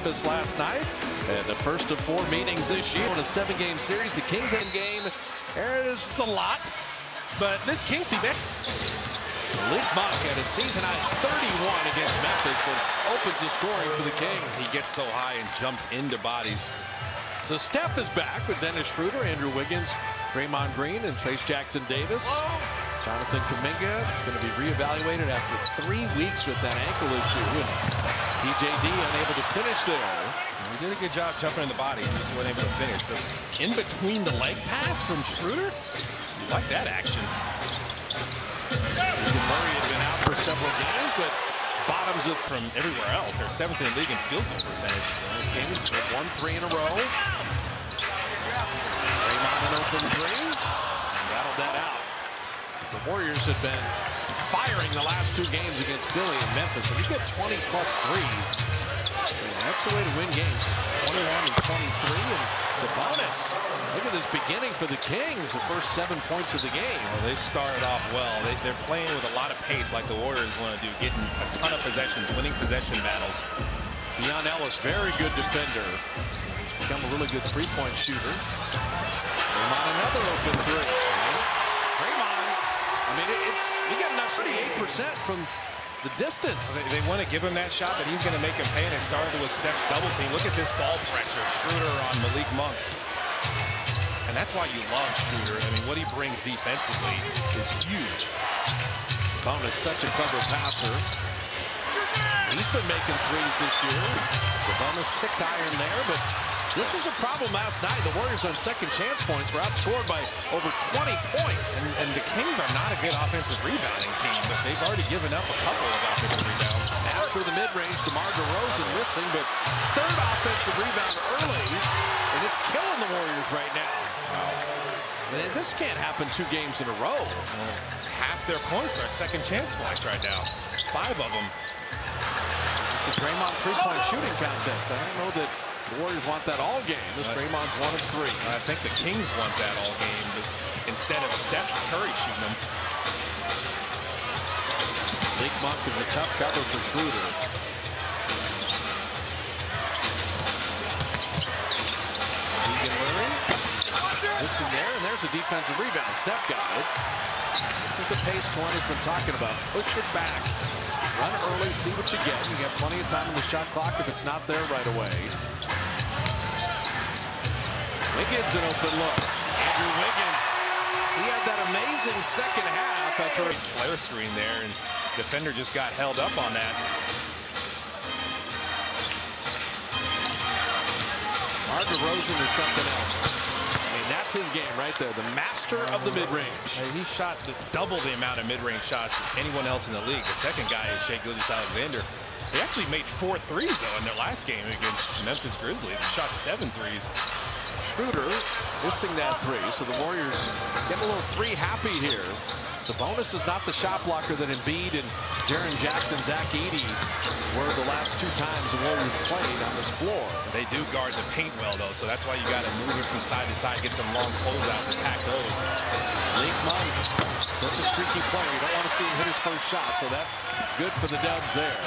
Memphis last night. And the first of 4 meetings this year in a 7-game series. The Kings end game. It's a lot, but this Kings team. Malik Monk at a season-high 31 against Memphis and opens the scoring for the Kings. He gets so high and jumps into bodies. So Steph is back with Dennis Schroeder, Andrew Wiggins, Draymond Green, and Trace Jackson Davis. Jonathan Kuminga is going to be reevaluated after 3 weeks with that ankle issue. And TJD unable to finish there. He did a good job jumping in the body. He just wasn't able to finish. The in between the leg pass from Schroeder, you like that action. Murray had been out for several games, but bottoms it from everywhere else. They're 7th in the league in field goal percentage. The Kings have won 3 in a row. Draymond an open 3. Rattled that out. The Warriors have been firing the last 2 games against Philly and Memphis. When you get 20-plus threes, that's the way to win games. 21 and 23, and Sabonis. Look at this beginning for the Kings. The first 7 points of the game. Well, they started off well. They're playing with a lot of pace, like the Warriors want to do, getting a ton of possessions, winning possession battles. Keon Ellis, very good defender. He's become a really good 3-point shooter. Draymond another open 3. Draymond, I mean, you got enough 38% from the distance. They want to give him that shot, but he's going to make him pay, and it started with Steph's double team. Look at this ball pressure. Schroeder on Malik Monk. And that's why you love Schroeder. I mean, what he brings defensively is huge. Sabonis, such a clever passer. He's been making threes this year. Sabonis ticked iron there, but this was a problem last night. The Warriors on second chance points were outscored by over 20 points. And the Kings are not a good offensive rebounding team, but they've already given up a couple of offensive rebounds. After the mid-range, DeMar DeRozan missing, but 3rd offensive rebound early, and it's killing the Warriors right now. Wow. And this can't happen 2 games in a row. Well, half their points are second chance points right now. 5 of them. It's a Draymond 3-point shooting contest. I don't know that the Warriors want that all game. This Draymond's 1 of 3. I think the Kings want that all game, but instead of Steph Curry shooting them. Malik Monk is a tough cover for Schroeder. Keegan Murray. Missing there, and there's a defensive rebound. Steph got it. This is the pace Cohen has been talking about. Push it back. Run early, see what you get. You got plenty of time in the shot clock if it's not there right away. Wiggins an open look. Andrew Wiggins. He had that amazing second half after a flare screen there, and defender just got held up on that. DeMar DeRozan is something else. I mean, that's his game right there. The master of the mid-range. He shot double the amount of mid-range shots than anyone else in the league. The second guy is Shai Gilgeous-Alexander. They actually made 4 threes, though, in their last game against Memphis Grizzlies. They shot 7 threes. Schroeder missing that 3, so the Warriors get a little 3 happy here. Sabonis is not the shot blocker that Embiid and Jaren Jackson, Zach Edey were the last 2 times the Warriors played on this floor. They do guard the paint well, though, so that's why you got to move it from side to side, get some long closeouts, attack those. Malik Monk, such a streaky player. You don't want to see him hit his first shot, so that's good for the Dubs there.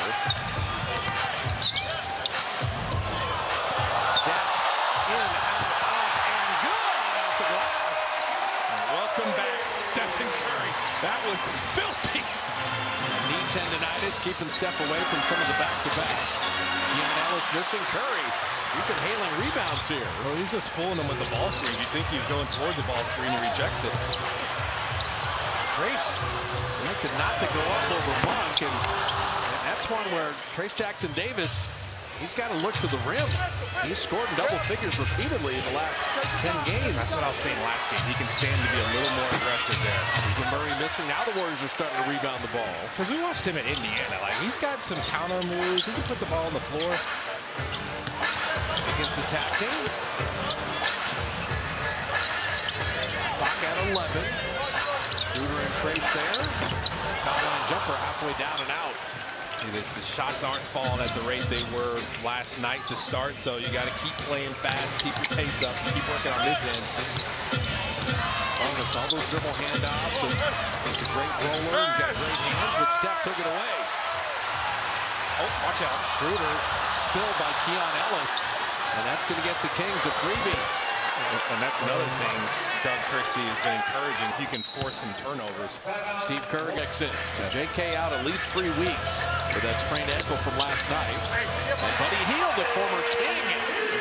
Steph in, out, and good off the glass. Welcome back, Stephen Curry. That was filthy. Knee tendonitis keeping Steph away from some of the back-to-backs. Keon Ellis missing Curry. He's inhaling rebounds here. Well, he's just fooling them with the ball screens. You think he's going towards the ball screen and rejects it. Trace looking not to go up over Monk, and that's one where Trace Jackson Davis, he's got to look to the rim. He's scored in double figures repeatedly in the last 10 games. That's what I was saying last game. He can stand to be a little more aggressive there. Keegan Murray missing. Now the Warriors are starting to rebound the ball. Because we watched him at Indiana. Like, he's got some counter moves. He can put the ball on the floor. Wiggins attacking. Clock at 11. Schroeder and Trace there. Foul line jumper halfway down and out. The shots aren't falling at the rate they were last night to start, so you got to keep playing fast, keep your pace up, and keep working on this end. Bonus, all those dribble handoffs, and it's a great roller, and got great hands, but Steph took it away. Oh, watch out. Schroeder spilled by Keon Ellis, and that's going to get the Kings a freebie. And that's another thing Doug Christie has been encouraging. If you can force some turnovers. Steve Kerr gets in. So JK out at least 3 weeks with that sprained ankle from last night. And Buddy Hield, the former King,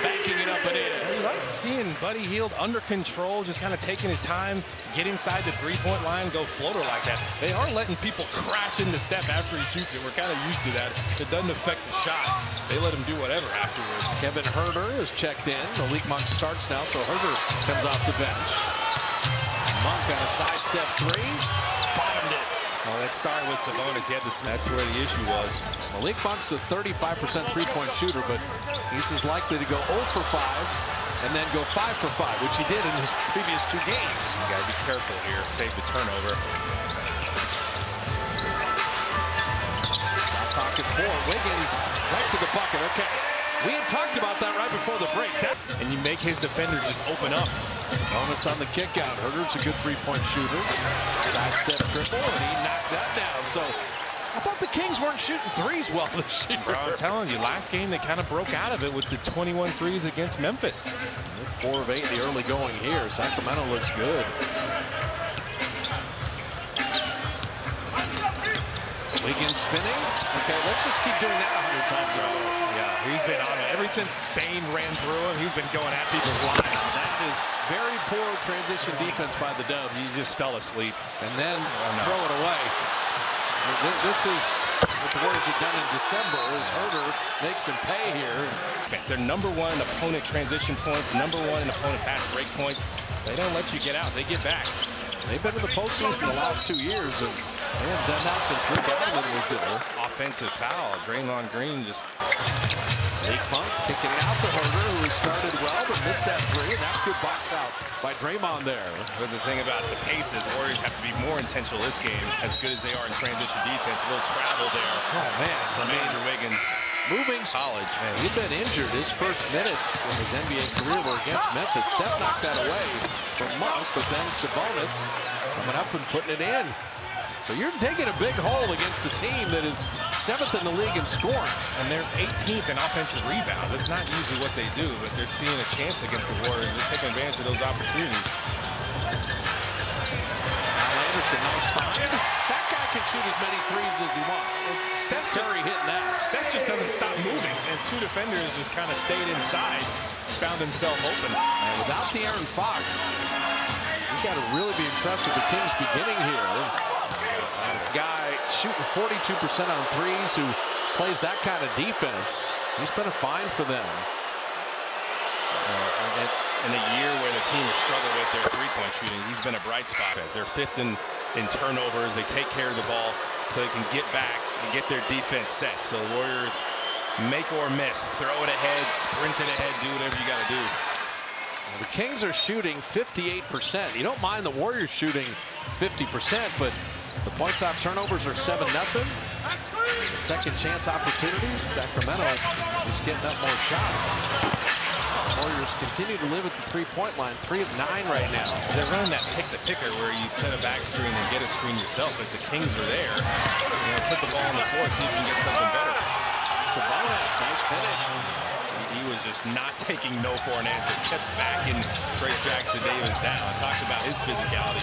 banking it up and in. You like seeing Buddy Hield under control, just kind of taking his time, get inside the three-point line, go floater like that. They are letting people crash into step after he shoots it. We're kind of used to that. It doesn't affect the shot. They let him do whatever afterwards. Kevin Huerter is checked in. Malik Monk starts now, so Huerter comes off the bench. Monk on a sidestep three. Bottomed it. Well, that started with Sabonis. That's where the issue was. Malik Monk's a 35% three-point shooter, but he's as likely to go 0 for 5 and then go 5 for 5, which he did in his previous 2 games. You got to be careful here. Save the turnover. Shot clock at 4. Wiggins right to the bucket. Okay. We had talked about that right before the break. And you make his defender just open up. Bonus on the kick out. Huerter's a good three-point shooter. Sidestep triple, and he knocks that down. So I thought the Kings weren't shooting threes well this year. Bro, I'm telling you, last game they kind of broke out of it with the 21 threes against Memphis. They're 4 of 8 in the early going here. Sacramento looks good. Wiggins spinning. Okay, let's just keep doing that 100 times. Yeah, he's been on it. Ever since Bane ran through him, he's been going at people's lives. That is very poor transition defense by the Dubs. He just fell asleep. And then throw it away. This is what the Warriors have done in December, is Huerter makes him pay here. They're number 1 in opponent transition points, number 1 in opponent fast break points. They don't let you get out. They get back. They've been in the postseason the last 2 years, and they haven't done that since Rick Allen was there. Offensive foul. Draymond Green just... Malik Monk kicking it out to Huerter, who started well but missed that 3, and that's good box out by Draymond there. But the thing about the pace is Warriors have to be more intentional this game, as good as they are in transition defense. A little travel there. Oh, man. From Andrew Wiggins. Moving college. Man, he'd been injured. His first minutes in his NBA career were against Memphis. Steph knocked that away from Monk, but then Sabonis coming up and putting it in. So you're taking a big hole against a team that is 7th in the league in scoring. And they're 18th in offensive rebound. That's not usually what they do, but they're seeing a chance against the Warriors. They're taking advantage of those opportunities. Al Anderson, nice find. That guy can shoot as many threes as he wants. Steph Curry hitting that. Steph just doesn't stop moving, and 2 defenders just kind of stayed inside, found himself open. And without De'Aaron Fox, you got to really be impressed with the Kings beginning here. A guy shooting 42% on threes who plays that kind of defense. He's been a find for them. In a year where the team has struggled with their three-point shooting, he's been a bright spot. They're 5th in turnovers. They take care of the ball so they can get back and get their defense set. So the Warriors make or miss, throw it ahead, sprint it ahead, do whatever you got to do. Well, the Kings are shooting 58%. You don't mind the Warriors shooting 50%, but the points off turnovers are 7-0. The second chance opportunities, Sacramento is getting up more shots. Warriors continue to live at the three-point line, 3 of 9 right now. They're running that pick-the-picker where you set a back screen and get a screen yourself. If the Kings are there, put the ball on the floor, see if you can get something better. Sabonis, nice finish. He was just not taking no for an answer. Kept backing Trace Jackson Davis down. I talked about his physicality.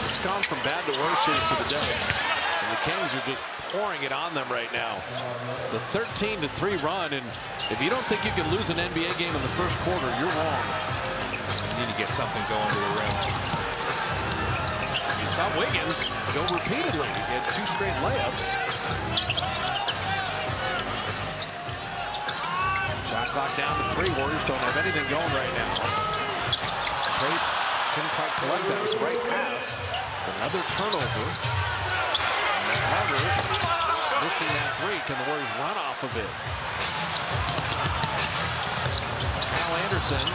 It's gone from bad to worse here for the Devils. And the Kings are just pouring it on them right now. It's a 13-3 run, and if you don't think you can lose an NBA game in the first quarter, you're wrong. You need to get something going to the rim. You saw Wiggins go repeatedly. He had 2 straight layups. Shot clock down to 3. Warriors don't have anything going right now. Trace couldn't quite collect that. It was a right pass. It's another turnover. Carter missing that 3. Can the Warriors run off of it? Al Anderson,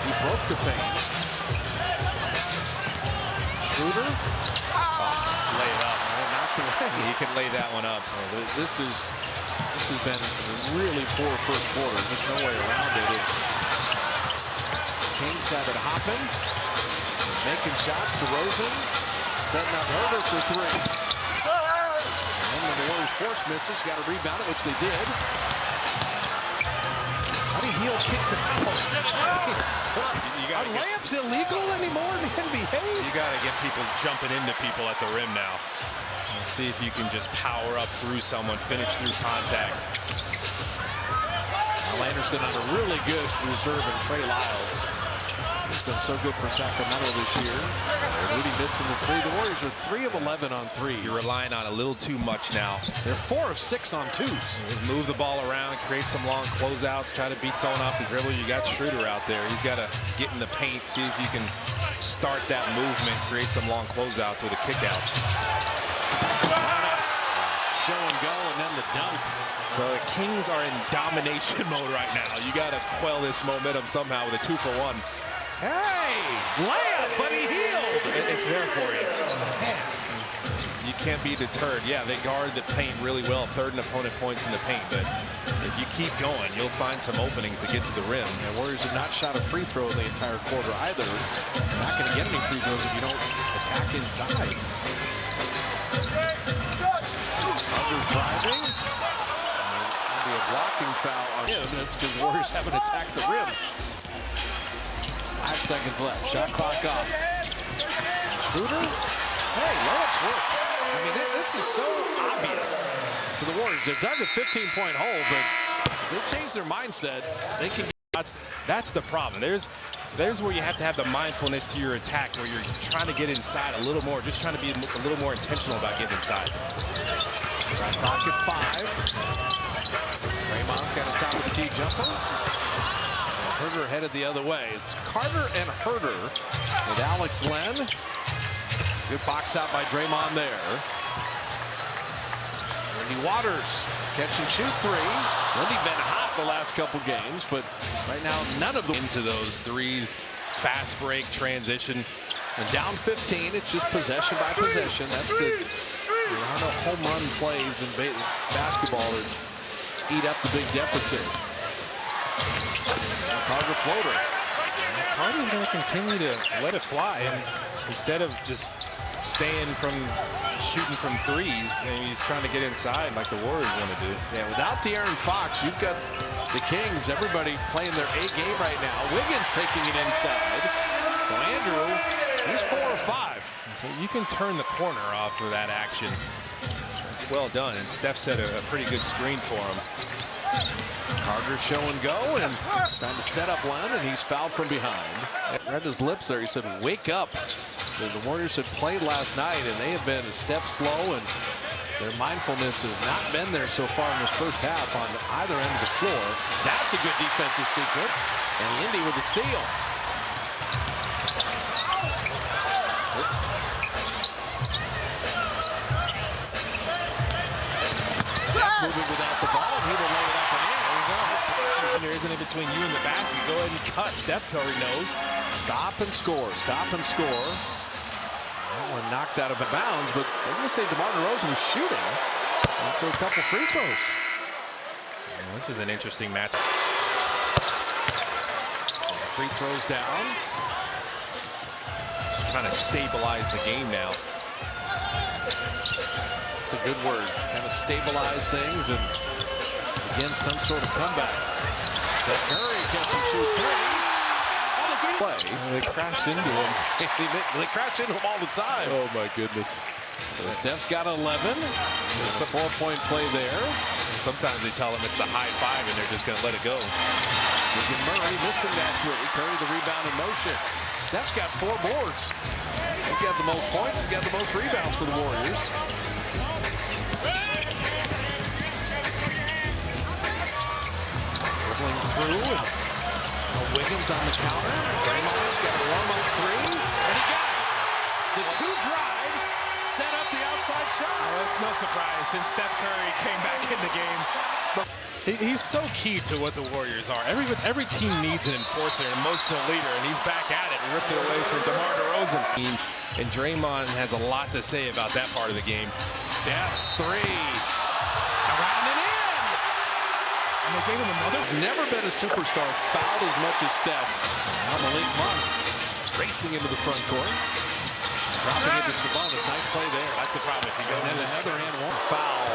he broke the paint. Schroeder, Lay it up. knocked away. He can lay that one up. This has been a really poor first quarter. There's no way around it. Kings have it hopping, making shots to Rosen. Setting up Herder for three. And when the Warriors force misses, got to rebound it, which they did. Buddy Hield kicks it out. Are layups illegal anymore in the NBA? You got to get people jumping into people at the rim now. See if you can just power up through someone, finish through contact. Al Anderson on a really good reserve in Trey Lyles. He's been so good for Sacramento this year. Rudy missing the three. The Warriors are 3 of 11 on threes. You're relying on a little too much now. They're 4 of 6 on twos. Move the ball around, create some long closeouts, try to beat someone off the dribble. You got Schroeder out there. He's got to get in the paint, see if you can start that movement, create some long closeouts with a kick out. Show and go, and then the dunk. So the Kings are in domination mode right now. You got to quell this momentum somehow with a 2-for-1. Hey, layup, Buddy Hield. It's there for you. Man. You can't be deterred. Yeah, they guard the paint really well. Third and opponent points in the paint, but if you keep going, you'll find some openings to get to the rim. And Warriors have not shot a free throw the entire quarter either. You're not going to get any free throws if you don't attack inside. Under driving. There'll be a blocking foul on him. That's because the Warriors haven't attacked the rim. 5 seconds left. Shot clock off. Schroeder. Hey, layups work. I mean, this is so obvious for the Warriors. They've dug a 15-point hole, but if they change their mindset, they can. That's the problem. There's where you have to have the mindfulness to your attack, where you're trying to get inside a little more, just trying to be a little more intentional about getting inside. Shot clock at 5. Draymond's got a top of the key jumper. Herder headed the other way. It's Carter and Herder with Alex Len. Good box out by Draymond there. Lindy Waters catch and shoot three. Lindy been hot the last couple games, but right now none of them into those threes. Fast break, transition. And down 15, it's just possession by possession. That's the home run plays in basketball that eat up the big deficit. Carter floater. Carter's going to continue to let it fly, and instead of just staying from shooting from threes, and he's trying to get inside like the Warriors want to do. Yeah, without De'Aaron Fox, you've got the Kings, everybody playing their A game right now. Wiggins taking it inside. So Andrew, he's 4 of 5. So you can turn the corner off of that action. It's well done, and Steph set a pretty good screen for him. Carter show and go, and trying to set up Len, and he's fouled from behind. Read his lips there. He said, "Wake up." The Warriors had played last night, and they have been a step slow, and their mindfulness has not been there so far in this first half on either end of the floor. That's a good defensive sequence, and Indy with the steal. Moving without the ball, and he will lay it up and in. There isn't in between you and the basket. Go ahead and cut. Steph Curry knows. Stop and score. Stop and score. That one knocked out of bounds, but they're going to say DeMar DeRozan was shooting. And so a couple free throws. Well, this is an interesting match. Free throws down. Just trying to stabilize the game now. It's a good word. Kind of stabilize things and again some sort of comeback. Steph Curry catch and shoot three. Play. They crashed into him. They crash into him all the time. Oh my goodness. So Steph's got 11. There's a 4-point play there. Sometimes they tell him it's the high five and they're just going to let it go. Keegan Murray missing that three. Curry the rebound in motion. Steph's got 4 boards. He's got the most points. He's got the most rebounds for the Warriors. Dribbling through. And Wiggins on the counter. Draymond's got a warm-up three. And he got it. The 2 drives set up the outside shot. Well, it's no surprise since Steph Curry came back in the game. But he's so key to what the Warriors are. Every team needs an enforcer, an emotional leader, and he's back at it and ripped it away from DeMar DeRozan. And Draymond has a lot to say about that part of the game. Steph's 3. Around and in. And they gave him another. There's never been a superstar fouled as much as Steph. Now Malik Monk racing into the front court. Dropping it to Sabonis. Nice play there. That's the problem. If you go And then another and one foul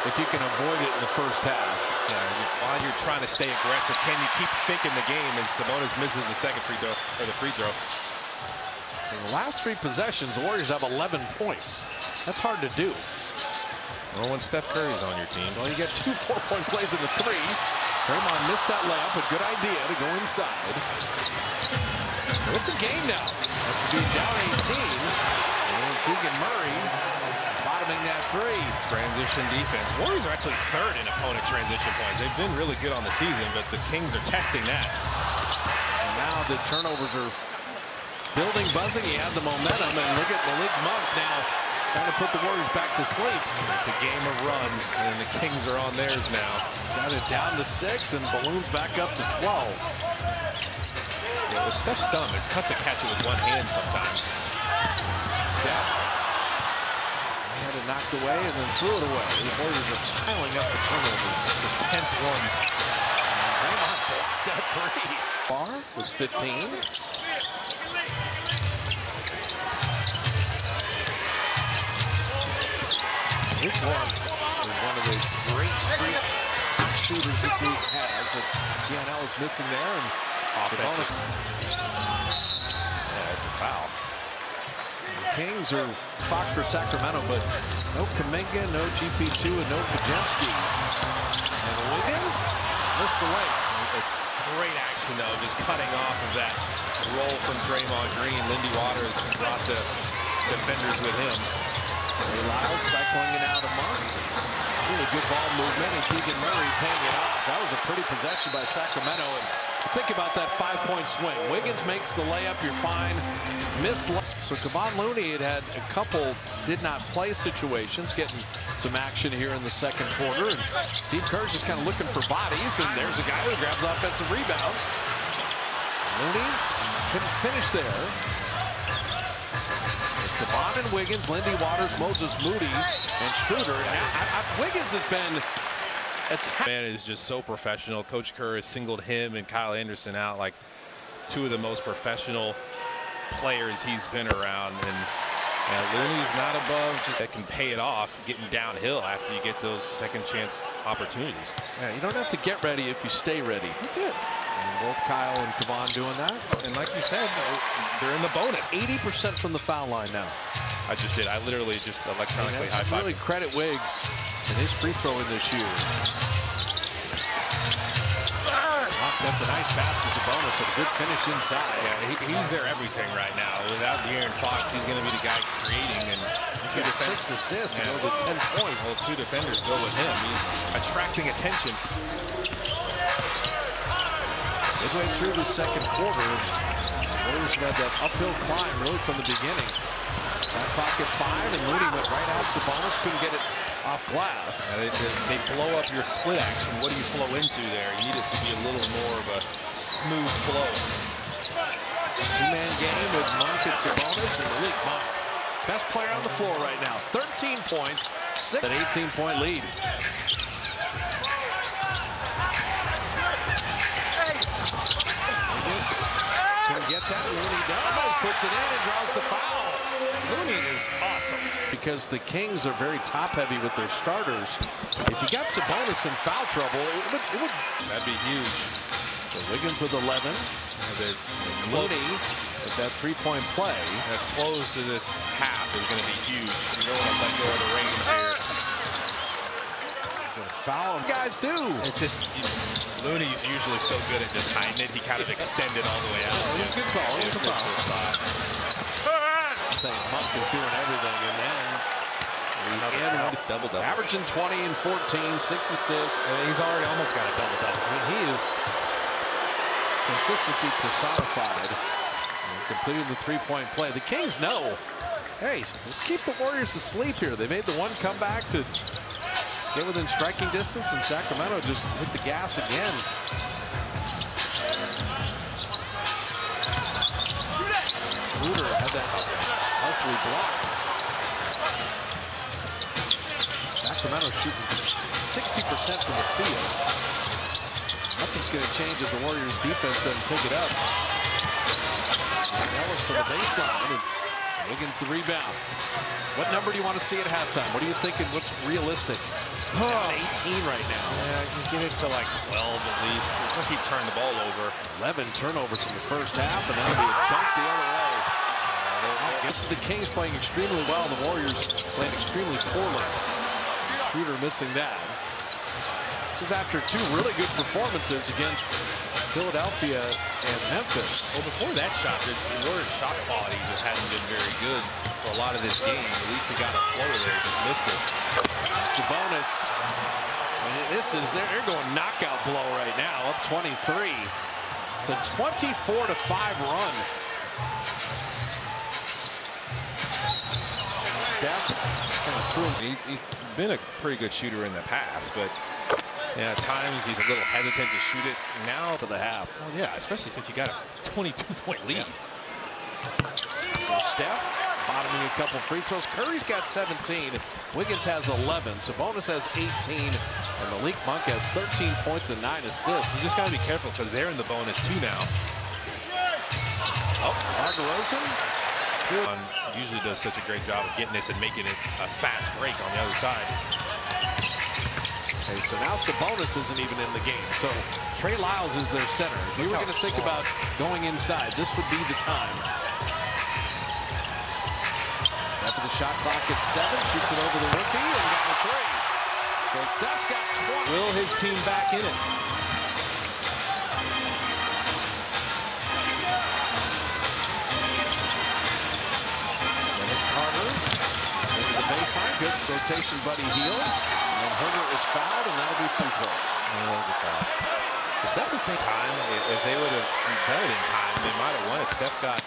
if you can avoid it in the first half. Yeah, while you're trying to stay aggressive, can you keep thinking the game as Sabonis misses the second free throw, or the free throw? In the last 3 possessions, the Warriors have 11 points. That's hard to do. Well, when Steph Curry's on your team. Well, you get 2 4-point plays in the 3. Draymond missed that layup. A good idea to go inside. It's a game now. After being down 18. And Keegan Murray bottoming that 3. Transition defense. Warriors are actually 3rd in opponent transition points. They've been really good on the season, but the Kings are testing that. So now the turnovers are building, buzzing. He had the momentum, and look at Malik Monk now trying to put the Warriors back to sleep. It's a game of runs, and the Kings are on theirs now. Got it down to 6, and balloons back up to 12. Yeah, with Steph's thumb, it's tough to catch it with one hand sometimes. Steph had it knocked away and then threw it away. The Warriors are piling up the turnovers. It's the 10th one. Draymond blocked that 3. Barr with 15. This one is one of the great streak shooters this league has. And Gianel is missing there, and Offensive. Yeah, it's a foul. The Kings are fought for Sacramento, but no Kuminga, no GP2, and no Pajemski. And Wiggins missed the layup. It's great action, though, just cutting off of that roll from Draymond Green. Lindy Waters brought the defenders with him. Ray Lyles cycling it out of Monk. Really good ball movement, and Keegan Murray paying it off. That was a pretty possession by Sacramento. And think about that 5-point swing. Wiggins makes the layup, you're fine. So Kevon Looney had a couple did not play situations, getting some action here in the second quarter. And Steve Kerr's just kind of looking for bodies, and there's a guy who grabs offensive rebounds. Looney couldn't finish there. Kevon and Wiggins, Lindy Waters, Moses Moody, and Schroeder. Wiggins has been attacked. Man is just so professional. Coach Kerr has singled him and Kyle Anderson out like 2 of the most professional players he's been around. And Looney's not above just that can pay it off getting downhill after you get those second chance opportunities. Yeah, you don't have to get ready if you stay ready. That's it. And both Kyle and Kevon doing that. And like you said, they're in the bonus. 80% from the foul line now. I just did. I literally just electronically high-fived. Really credit Wiggs and his free throwing this year. That's a nice pass to Sabonis. A good finish inside. Yeah, he's their everything right now. Without De'Aaron Fox, he's going to be the guy creating. And he's got 6 assists and with 10 points. Well, 2 defenders go with him. He's attracting attention. Midway through the second quarter, the Warriors had that uphill climb really from the beginning. That clock at 5, and Looney went right out. Sabonis couldn't get it off glass. They blow up your split action. What do you flow into there? You need it to be a little more of a smooth flow. 2-man game with Monk and Sabonis, and Malik Monk, best player on the floor right now. 13 points, 6 an 18-point lead. Couldn't get that. Looney does, puts it in and draws the foul. Looney is awesome. Because the Kings are very top-heavy with their starters. If you got Sabonis in foul trouble, it would that'd be huge. So Wiggins with 11. Looney with that 3-point play. That close to this half is going to be huge. You don't want to let go of the reins here. Foul guys do. It's just Looney's usually so good at just hiding it. He kind of extended all the way out. Oh, it was a good call. It was a foul. Saying Monk is doing everything, and then double-double. Averaging 20 and 14, 6 assists. He's already almost got a double-double. I mean, he is consistency personified. And completed the 3-point play. The Kings know, hey, just keep the Warriors asleep here. They made the one comeback to get within striking distance, and Sacramento just hit the gas again. Schroeder had that helpfully blocked. Sacramento shooting 60% from the field. Nothing's going to change if the Warriors defense doesn't pick it up. Ellis for the baseline. And Wiggins the rebound. What number do you want to see at halftime? What are you thinking? What's realistic? 18 right now. Yeah, you can get it to like 12 at least. We'll keep turning the ball over. 11 turnovers in the first half, and that'll be a dunk the other way. This is the Kings playing extremely well. The Warriors playing extremely poorly. Schroeder missing that. This is after two really good performances against Philadelphia and Memphis. Well, before that shot, the Warriors' shot quality just hadn't been very good for a lot of this game. At least they got a floater there, just missed it. It's a bonus. They're going knockout blow right now, up 23. It's a 24-5 run. Steph kind of threw him. He's been a pretty good shooter in the past, but yeah, at times he's a little hesitant to shoot it. Now For the half. oh yeah, especially since you got a 22-point lead. So Steph bottoming a couple free throws. Curry's got 17. Wiggins has 11. Sabonis has 18. And Malik Monk has 13 points and 9 assists. You just got to be careful because they're in the bonus too now. Oh, Margarosen Usually does such a great job of getting this and making it a fast break on the other side. Okay, so now Sabonis isn't even in the game. So Trey Lyles is their center. If you were going to think about going inside, this would be the time. After the shot clock at 7, shoots it over the rookie and got a 3. So Steph's got 20. Will his team back in it? Carter into the baseline. Good rotation, Buddy Hield. And Herder is fouled, and that'll be free throw. That was a foul. Steph at the same time, if they would have done it in time, they might have won it. Steph got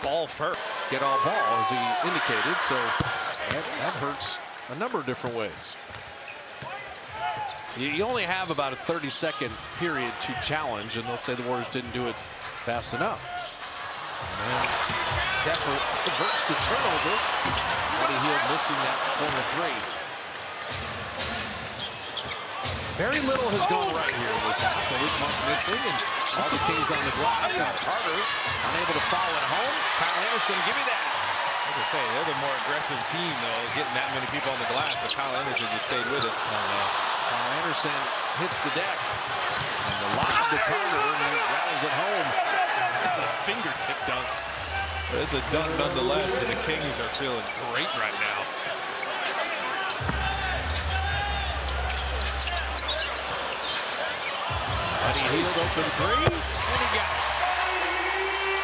ball first. Get all ball, as he indicated. So that hurts a number of different ways. You only have about a 30-second period to challenge, and they'll say the Warriors didn't do it fast enough. And Steph reverts the turnover. Buddy Hield missing that corner 3. Very little has gone right here in this half. Malik Monk missing, and all the Kings on the glass. And Carter unable to foul at home. Kyle Anderson, give me that. Like I say, they're the more aggressive team, though, getting that many people on the glass, but Kyle Anderson just stayed with it. Kyle Anderson hits the deck. And the lob to Carter, and he rattles it home. It's a fingertip dunk. It's a dunk nonetheless, and the Kings are feeling great right now. Buddy Hield open 3, and he got it.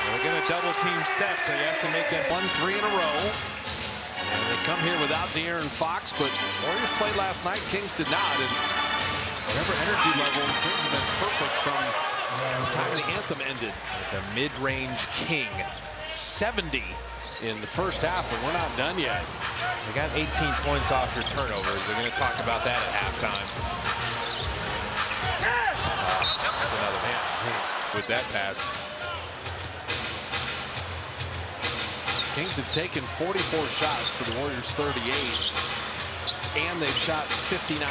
They're going to double team Steph, so you have to make that 1-3 in a row. And they come here without De'Aaron Fox, but Warriors played last night. Kings did not. And whatever energy level, Kings have been perfect from the time the anthem ended. the mid-range king. 70 in the first half, and we're not done yet. They got 18 points off your turnovers. They're going to talk about that at halftime. That's another man with that pass. Kings have taken 44 shots to the Warriors 38, and they've shot 59%.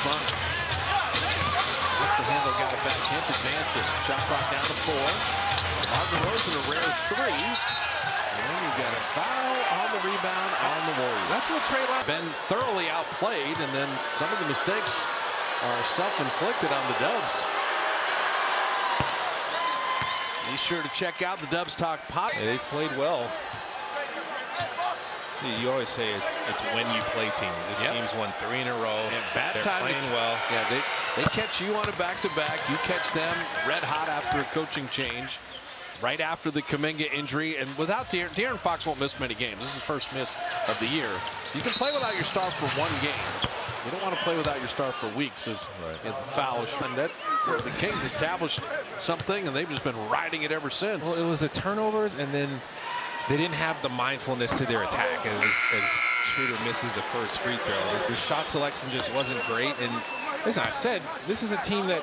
Monk. That's the handle, got it back. Can't advance it. Shot clock down to 4. Margarosen a rare 3. And then you got a foul on the rebound on the Warriors. That's what Trey Lyles been thoroughly outplayed, and then some of the mistakes are self-inflicted on the Dubs. Be sure to check out the Dubs Talk podcast. They played well. See, you always say it's when you play teams. This team's won 3 in a row. And bad They're time playing well. Yeah, they catch you on a back-to-back. You catch them red hot after a coaching change, right after the Kuminga injury. And without De'Aaron Fox won't miss many games. This is the first miss of the year. You can play without your star for 1 game. You don't want to play without your star for weeks, as in the foul. And that the Kings established something, and they've just been riding it ever since. Well, it was the turnovers, and then they didn't have the mindfulness to their attack as Schroeder misses the first free throw. The shot selection just wasn't great. And as I said, this is a team that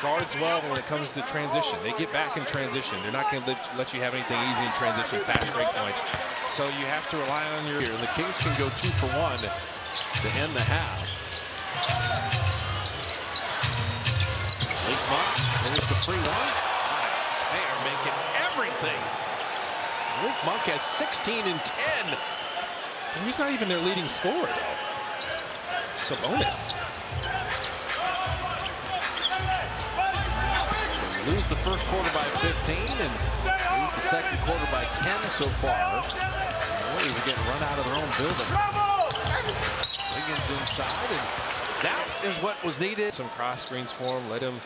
guards well when it comes to transition. They get back in transition. They're not going to let you have anything easy in transition, fast break points. So you have to rely on your... And the Kings can go 2 for 1 to end the half. Malik Monk, there's the free one. They are making everything Malik Monk has 16 and 10. And he's not even their leading scorer, though. Sabonis. They lose the first quarter by 15 and lose the second quarter by 10 so far. The Warriors are getting run out of their own building. Wiggins inside, and that is what was needed. Some cross screens for him, let him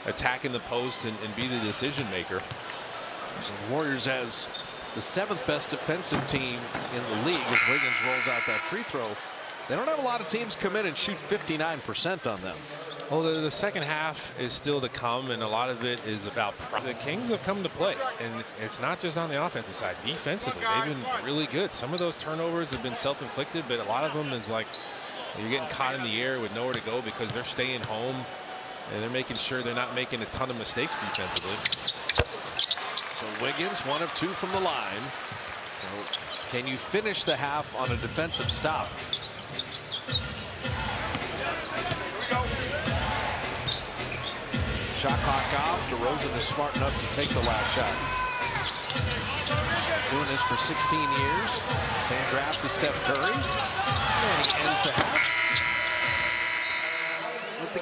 attack in the post and be the decision maker. So the Warriors has the 7th best defensive team in the league as Wiggins rolls out that free throw. They don't have a lot of teams come in and shoot 59% on them. Well, the second half is still to come, and a lot of it is about the Kings have come to play, and it's not just on the offensive side. Defensively, they've been really good. Some of those turnovers have been self-inflicted, but a lot of them is like you're getting caught in the air with nowhere to go because they're staying home and they're making sure they're not making a ton of mistakes defensively. So Wiggins 1 of 2 from the line. So can you finish the half on a defensive stop? Shot clock off. DeRozan is smart enough to take the last shot. Doing this for 16 years. Same draft as Steph Curry. And he ends the half with the